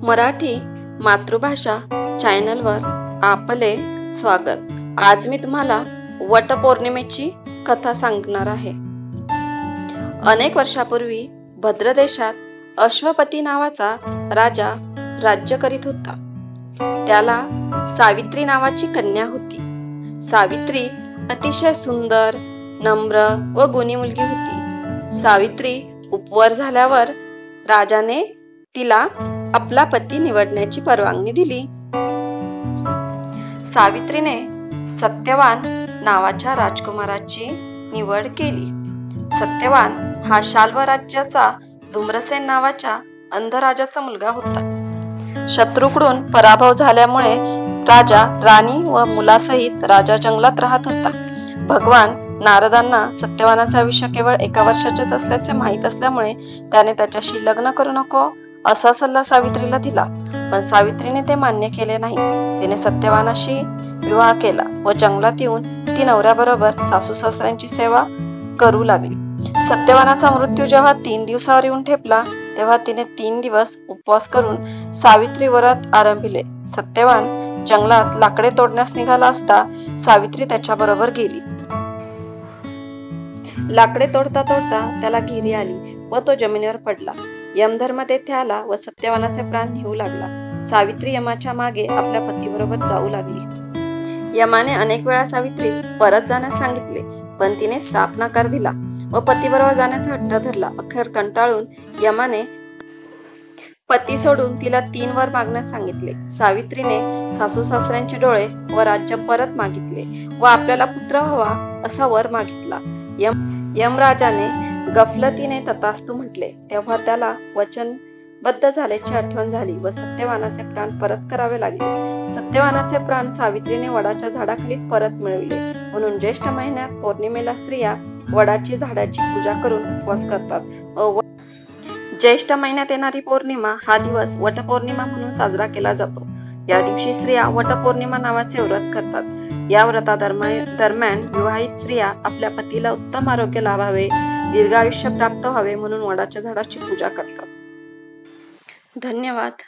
मराठी मातृभाषा चॅनलवर आपले स्वागत। आज मी तुम्हाला वटपौर्णिमेची कथा सांगणार आहे। अनेक वर्षापूर्वी भद्र देशात अश्वपती नावाचा राजा राज्य करीत होता। त्याला सावित्री नावाची कन्या होती। सावित्री अतिशय सुंदर, नम्र व गुणी मुलगी होती। सावित्री उपवर झाल्यावर राजाने तिला आपला पती निवडण्याची परवानगी दिली। सावित्रीने सत्यवान नावाच्या राजकुमाराची निवड केली। सत्यवान हा शाल्व राज्याचा धूम्रसेन नावाच्या अंध राजाचा मुलगा होता। शत्रूकडून पराभव झाल्यामुळे राजा राणी व मुलासहित राजा जंगलात राहत होता। भगवान नारदांना सत्यवानाचे आयुष्य केवळ 1 वर्षाचेच असल्याचे माहीत असल्यामुळे त्याने त्याच्याशी लग्न करू नको असा सल्ला सावित्रीला दिला, पण सावित्रीने ते मान्य केले नाही। तिने सत्यवानाशी विवाह केला व जंगलात येऊन ती नवऱ्याबरोबर सासू सासऱ्यांची सेवा करू लागली। सत्यवानाचा मृत्यू जेव्हा 3 दिवसावर येऊन ठेपला तेव्हा तिने 3 दिवस उपवास करून सावित्री व्रत आरंभिले। सत्यवान जंगलात लाकडे तोडण्यास निघाला असता सावित्री त्याच्याबरोबर गेली। लाकडे तोडता तोडता त्याला घिरी आली व तो जमिनीवर पडला। यमधर्म तेथे आला व सत्यवानाचे प्राण नेऊ लागला। सावित्री यमाच्या मागे आपल्या पतीबरोबर जाऊ लागली। यमाने अनेक वेळा सावित्रीस परत जाण्यास सांगितले, पण तिने साफ नकार दिला व पतीबरोबर जाण्याचा हट्ट धरला। अखेर कंटाळून यमाने पती सोडून तिला 3 वर मागण्यास सांगितले। सावित्रीने सासू सासऱ्यांचे डोळे व राज्य परत मागितले व आपल्याला पुत्र हवा असा वर मागितला। यमराजाने गफलतीने तथास्तु म्हटले। तेव्हा त्याला वचनबद्ध झाल्याची आठवण झाली व सत्यवानाचे प्राण परत करावे लागले। सत्यवानाचे प्राण सावित्रीने वडाच्या झाडाखालीच परत मिळविले। म्हणून ज्येष्ठ महिन्यात पौर्णिमेला स्त्रिया वडाची झाडाची पूजा करून उपवास करतात। ज्येष्ठ महिन्यात येणारी पौर्णिमा हा दिवस वटपौर्णिमा म्हणून साजरा केला जातो। या दिवशी स्त्रिया वटपौर्णिमा नावाचे व्रत करतात। या व्रतादरम्यान विवाहित स्त्रिया आपल्या पतीला उत्तम आरोग्य लाभावे, दीर्घ आयुष्य प्राप्त व्हावे म्हणून वडाच्या झाडाची पूजा करतात। धन्यवाद।